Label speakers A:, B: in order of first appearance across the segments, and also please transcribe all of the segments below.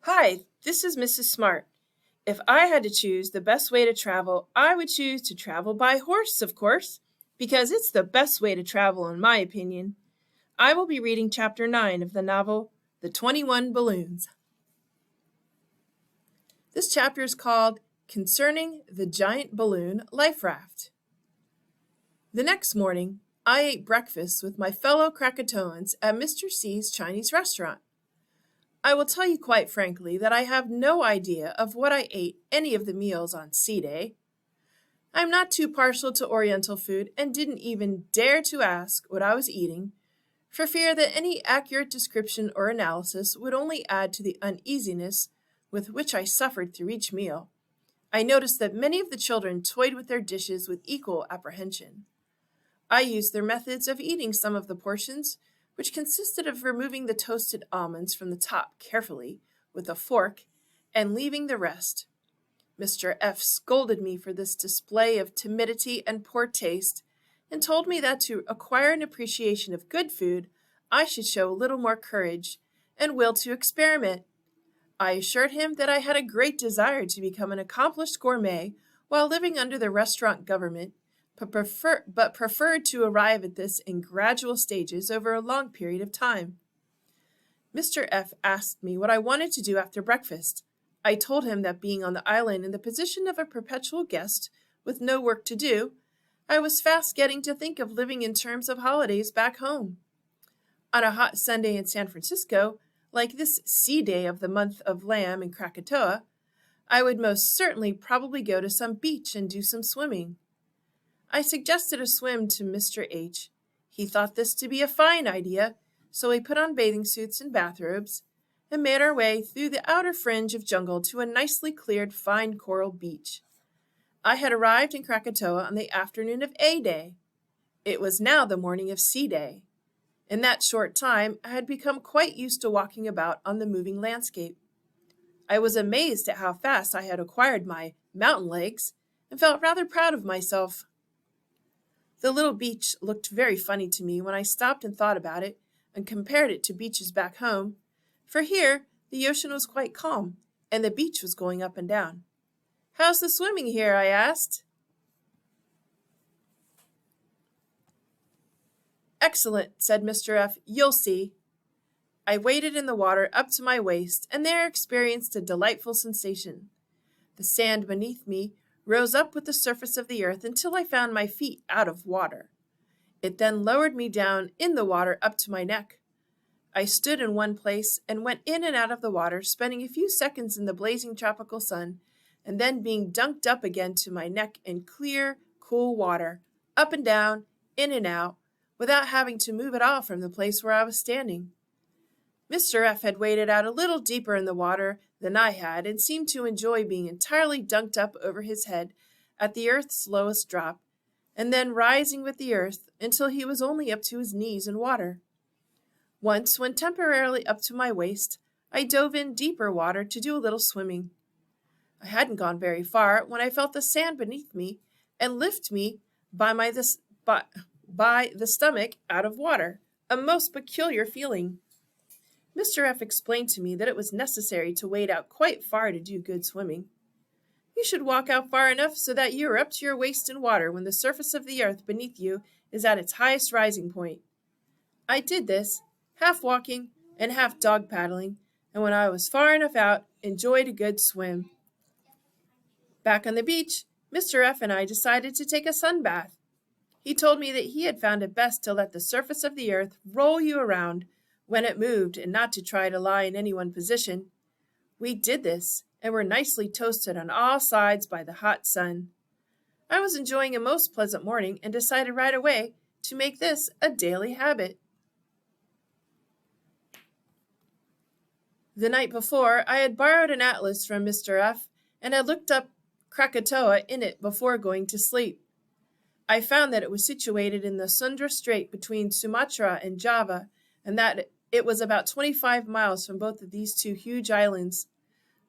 A: Hi, this is Mrs. Smart. If I had to choose the best way to travel, I would choose to travel by horse, of course, because it's the best way to travel, in my opinion. I will be reading Chapter 9 of the novel, The 21 Balloons. This chapter is called Concerning the Giant Balloon Life Raft. The next morning, I ate breakfast with my fellow Krakatoans at Mr. C's Chinese restaurant. I will tell you quite frankly that I have no idea of what I ate any of the meals on C Day. I'm not too partial to Oriental food and didn't even dare to ask what I was eating, for fear that any accurate description or analysis would only add to the uneasiness with which I suffered through each meal. I noticed that many of the children toyed with their dishes with equal apprehension. I used their methods of eating some of the portions, which consisted of removing the toasted almonds from the top carefully with a fork and leaving the rest. Mr. F. scolded me for this display of timidity and poor taste, and told me that to acquire an appreciation of good food, I should show a little more courage and will to experiment. I assured him that I had a great desire to become an accomplished gourmet while living under the restaurant government, but preferred to arrive at this in gradual stages over a long period of time. Mr. F. asked me what I wanted to do after breakfast. I told him that being on the island in the position of a perpetual guest, with no work to do, I was fast getting to think of living in terms of holidays back home. On a hot Sunday in San Francisco, like this sea day of the month of Lamb in Krakatoa, I would most certainly probably go to some beach and do some swimming. I suggested a swim to Mr. H. He thought this to be a fine idea, so we put on bathing suits and bathrobes and made our way through the outer fringe of jungle to a nicely cleared fine coral beach. I had arrived in Krakatoa on the afternoon of A Day. It was now the morning of C Day. In that short time, I had become quite used to walking about on the moving landscape. I was amazed at how fast I had acquired my mountain legs and felt rather proud of myself. The little beach looked very funny to me when I stopped and thought about it and compared it to beaches back home, for here the ocean was quite calm and the beach was going up and down. "How's the swimming here?" I asked. "Excellent," said Mr. F. "You'll see." I waded in the water up to my waist and there experienced a delightful sensation. The sand beneath me rose up with the surface of the earth until I found my feet out of water. It then lowered me down in the water up to my neck. I stood in one place and went in and out of the water, spending a few seconds in the blazing tropical sun, and then being dunked up again to my neck in clear, cool water, up and down, in and out, without having to move at all from the place where I was standing. Mr. F. had waded out a little deeper in the water than I had and seemed to enjoy being entirely dunked up over his head at the earth's lowest drop, and then rising with the earth until he was only up to his knees in water. Once, when temporarily up to my waist, I dove in deeper water to do a little swimming. I hadn't gone very far when I felt the sand beneath me and lift me by the stomach out of water, a most peculiar feeling. Mr. F. explained to me that it was necessary to wade out quite far to do good swimming. You should walk out far enough so that you are up to your waist in water when the surface of the earth beneath you is at its highest rising point. I did this, half walking and half dog paddling, and when I was far enough out, enjoyed a good swim. Back on the beach, Mr. F. and I decided to take a sun bath. He told me that he had found it best to let the surface of the earth roll you around when it moved and not to try to lie in any one position. We did this and were nicely toasted on all sides by the hot sun. I was enjoying a most pleasant morning and decided right away to make this a daily habit. The night before, I had borrowed an atlas from Mr. F. and had looked up Krakatoa in it before going to sleep. I found that it was situated in the Sunda Strait between Sumatra and Java, and that it was about 25 miles from both of these two huge islands.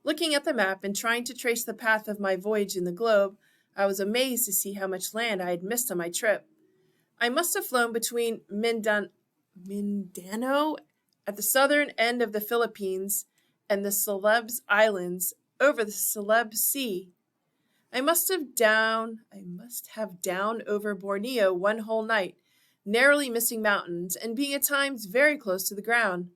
A: Looking at the map and trying to trace the path of my voyage in the globe, I was amazed to see how much land I had missed on my trip. I must have flown between Mindanao at the southern end of the Philippines and the Celebes Islands over the Celebes Sea. I must have down over Borneo one whole night, narrowly missing mountains and being at times very close to the ground.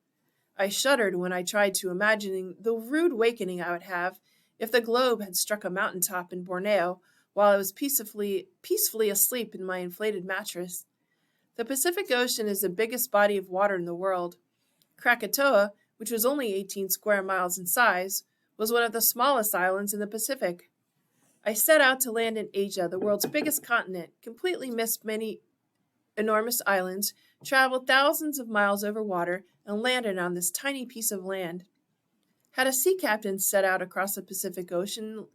A: I shuddered when I tried to imagine the rude awakening I would have if the globe had struck a mountain top in Borneo while I was peacefully asleep in my inflated mattress. The Pacific Ocean is the biggest body of water in the world. Krakatoa, which was only 18 square miles in size, was one of the smallest islands in the Pacific. I set out to land in Asia, the world's biggest continent, completely missed many enormous islands, traveled thousands of miles over water, and landed on this tiny piece of land. Had a sea captain set out across the Pacific Ocean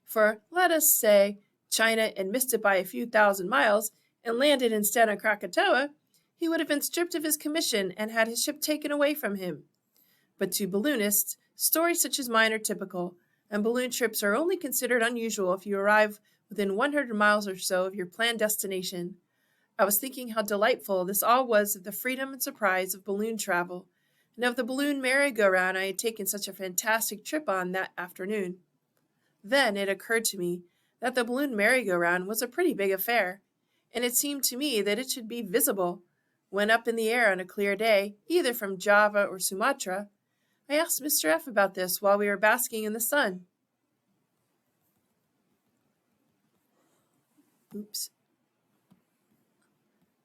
A: for, let us say, China and missed it by a few thousand miles and landed instead on Krakatoa, he would have been stripped of his commission and had his ship taken away from him. But to balloonists, stories such as mine are typical, and balloon trips are only considered unusual if you arrive within 100 miles or so of your planned destination. I was thinking how delightful this all was of the freedom and surprise of balloon travel, and of the balloon merry-go-round I had taken such a fantastic trip on that afternoon. Then it occurred to me that the balloon merry-go-round was a pretty big affair, and it seemed to me that it should be visible when up in the air on a clear day, either from Java or Sumatra. I asked Mr. F. about this while we were basking in the sun.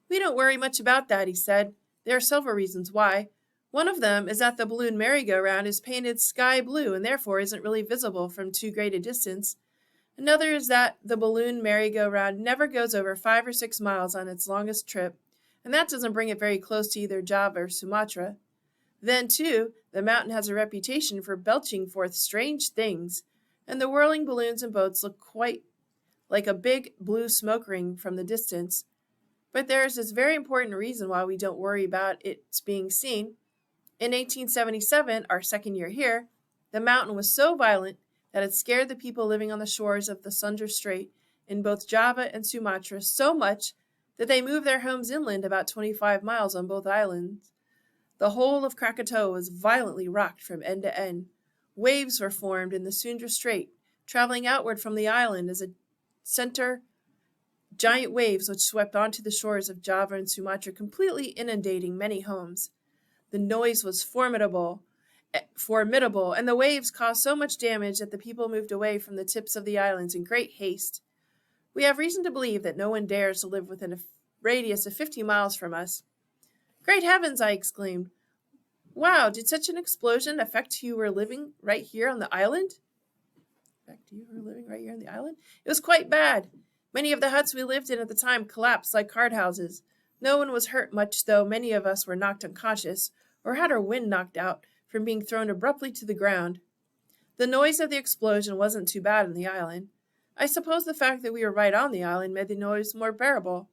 A: We don't worry much about that, he said. There are several reasons why. One of them is that the balloon merry-go-round is painted sky blue and therefore isn't really visible from too great a distance. Another is that the balloon merry-go-round never goes over 5 or 6 miles on its longest trip, and that doesn't bring it very close to either Java or Sumatra. Then, too, the mountain has a reputation for belching forth strange things, and the whirling balloons and boats look quite like a big blue smoke ring from the distance. But there is this very important reason why we don't worry about its being seen. In 1877, our second year here, the mountain was so violent that it scared the people living on the shores of the Sunda Strait in both Java and Sumatra so much that they moved their homes inland about 25 miles on both islands. The whole of Krakatoa was violently rocked from end to end. Waves were formed in the Sunda Strait, traveling outward from the island as a center, giant waves which swept onto the shores of Java and Sumatra, completely inundating many homes. The noise was formidable, and the waves caused so much damage that the people moved away from the tips of the islands in great haste. We have reason to believe that no one dares to live within a radius of 50 miles from us. Great heavens, I exclaimed. Wow, did such an explosion affect you who were living right here on the island? It was quite bad. Many of the huts we lived in at the time collapsed like card houses. No one was hurt much, though many of us were knocked unconscious, or had our wind knocked out from being thrown abruptly to the ground. The noise of the explosion wasn't too bad on the island. I suppose the fact that we were right on the island made the noise more bearable.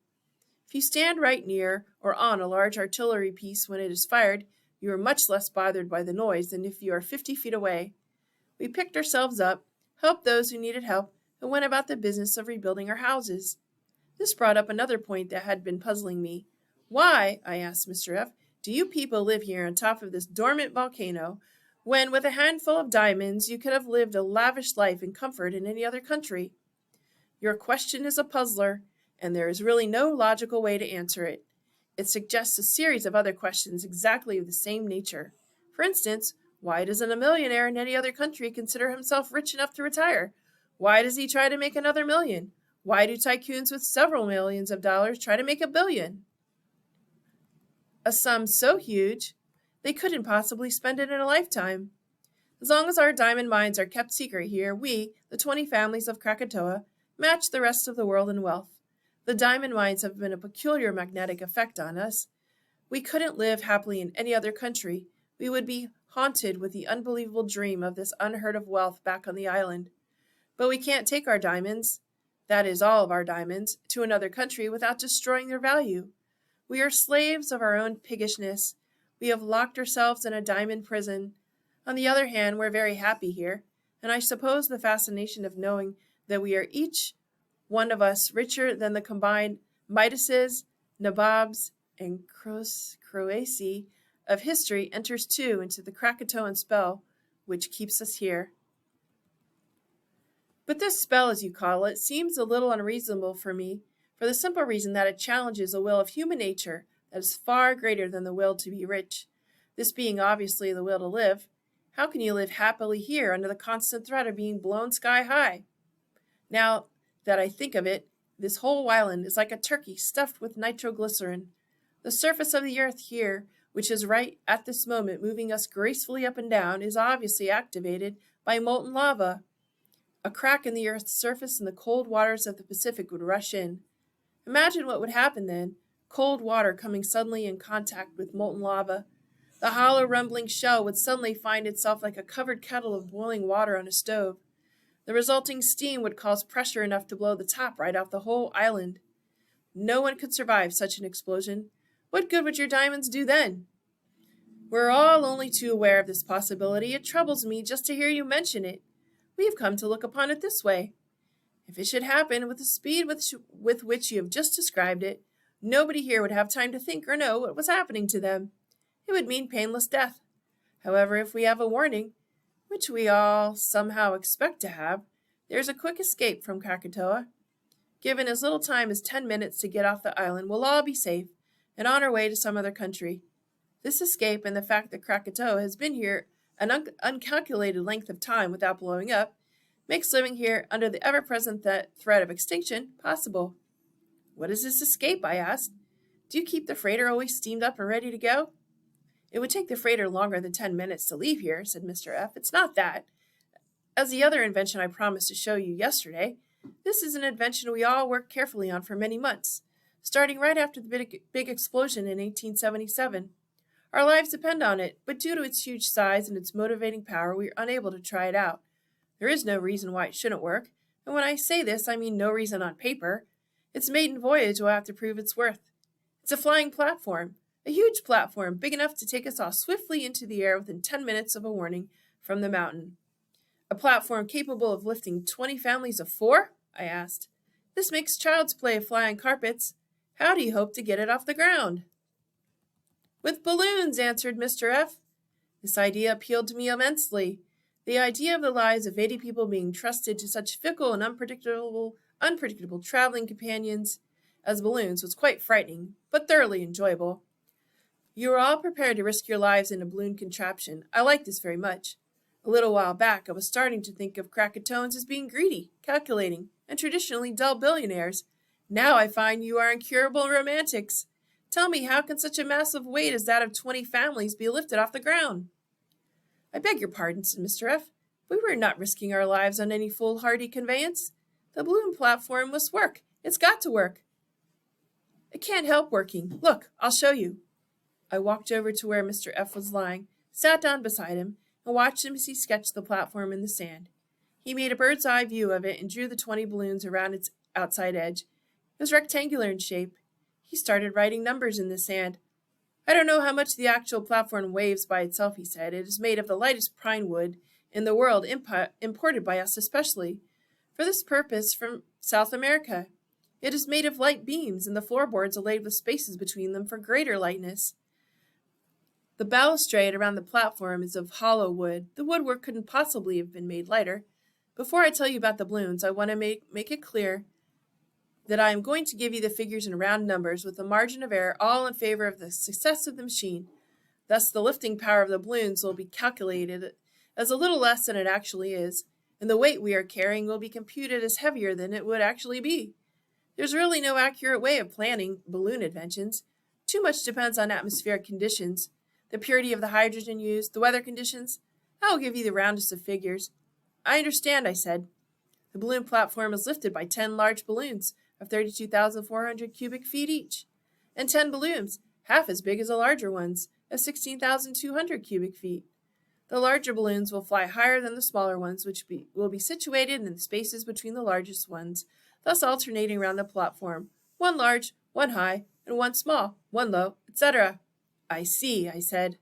A: If you stand right near or on a large artillery piece when it is fired, you are much less bothered by the noise than if you are 50 feet away. We picked ourselves up, helped those who needed help, and went about the business of rebuilding our houses. This brought up another point that had been puzzling me. Why, I asked Mr. F., do you people live here on top of this dormant volcano, when with a handful of diamonds you could have lived a lavish life in comfort in any other country? Your question is a puzzler, and there is really no logical way to answer it. It suggests a series of other questions exactly of the same nature. For instance, why doesn't a millionaire in any other country consider himself rich enough to retire? Why does he try to make another million? Why do tycoons with several millions of dollars try to make $1 billion? A sum so huge, they couldn't possibly spend it in a lifetime. As long as our diamond mines are kept secret here, we, the 20 families of Krakatoa, match the rest of the world in wealth. The diamond mines have been a peculiar magnetic effect on us. We couldn't live happily in any other country. We would be haunted with the unbelievable dream of this unheard-of wealth back on the island. But we can't take our diamonds, that is all of our diamonds, to another country without destroying their value. We are slaves of our own piggishness. We have locked ourselves in a diamond prison. On the other hand, we're very happy here, and I suppose the fascination of knowing that we are each one of us richer than the combined Midases, Nabobs, and Croaci of history enters too into the Krakatoan spell which keeps us here. But this spell, as you call it, seems a little unreasonable for me, for the simple reason that it challenges a will of human nature that is far greater than the will to be rich, this being obviously the will to live. How can you live happily here under the constant threat of being blown sky high? Now that I think of it, this whole island is like a turkey stuffed with nitroglycerin. The surface of the earth here, which is right at this moment moving us gracefully up and down, is obviously activated by molten lava. A crack in the earth's surface and the cold waters of the Pacific would rush in. Imagine what would happen then. Cold water coming suddenly in contact with molten lava. The hollow rumbling shell would suddenly find itself like a covered kettle of boiling water on a stove. The resulting steam would cause pressure enough to blow the top right off the whole island. No one could survive such an explosion. What good would your diamonds do then? We're all only too aware of this possibility. It troubles me just to hear you mention it. We have come to look upon it this way. If it should happen with the speed with which you have just described it, nobody here would have time to think or know what was happening to them. It would mean painless death. However, if we have a warning, which we all somehow expect to have, there's a quick escape from Krakatoa. Given as little time as 10 minutes to get off the island, we'll all be safe and on our way to some other country. This escape and the fact that Krakatoa has been here an uncalculated length of time without blowing up makes living here under the ever-present threat of extinction possible. What is this escape? I asked. Do you keep the freighter always steamed up and ready to go? It would take the freighter longer than 10 minutes to leave here, said Mr. F. It's not that. As the other invention I promised to show you yesterday, this is an invention we all worked carefully on for many months, starting right after the big explosion in 1877. Our lives depend on it, but due to its huge size and its motivating power, we are unable to try it out. There is no reason why it shouldn't work, and when I say this, I mean no reason on paper. Its maiden voyage will have to prove its worth. It's a flying platform, a huge platform, big enough to take us all swiftly into the air within 10 minutes of a warning from the mountain. A platform capable of lifting 20 families of 4? I asked. This makes child's play of flying carpets. How do you hope to get it off the ground? With balloons, answered Mr. F. This idea appealed to me immensely. The idea of the lives of 80 people being trusted to such fickle and unpredictable traveling companions as balloons was quite frightening, but thoroughly enjoyable. You are all prepared to risk your lives in a balloon contraption. I like this very much. A little while back, I was starting to think of Krakatoans as being greedy, calculating, and traditionally dull billionaires. Now I find you are incurable romantics. Tell me, how can such a massive weight as that of 20 families be lifted off the ground? I beg your pardon, said Mr. F. We were not risking our lives on any foolhardy conveyance. The balloon platform must work. It's got to work. It can't help working. Look, I'll show you. I walked over to where Mr. F. was lying, sat down beside him, and watched him as he sketched the platform in the sand. He made a bird's eye view of it and drew the 20 balloons around its outside edge. It was rectangular in shape. He started writing numbers in the sand. I don't know how much the actual platform weighs by itself, he said. It is made of the lightest pine wood in the world, imported by us especially for this purpose from South America. It is made of light beams, and the floorboards are laid with spaces between them for greater lightness. The balustrade around the platform is of hollow wood. The woodwork couldn't possibly have been made lighter. Before I tell you about the balloons, I want to make it clear that I am going to give you the figures in round numbers with a margin of error all in favor of the success of the machine. Thus, the lifting power of the balloons will be calculated as a little less than it actually is, and the weight we are carrying will be computed as heavier than it would actually be. There's really no accurate way of planning balloon inventions. Too much depends on atmospheric conditions, the purity of the hydrogen used, the weather conditions. I will give you the roundest of figures. I understand, I said. The balloon platform is lifted by 10 large balloons of 32,400 cubic feet each, and 10 balloons, half as big as the larger ones, of 16,200 cubic feet. The larger balloons will fly higher than the smaller ones, which will be situated in the spaces between the largest ones, thus alternating around the platform, one large, one high, and one small, one low, etc. I see, I said.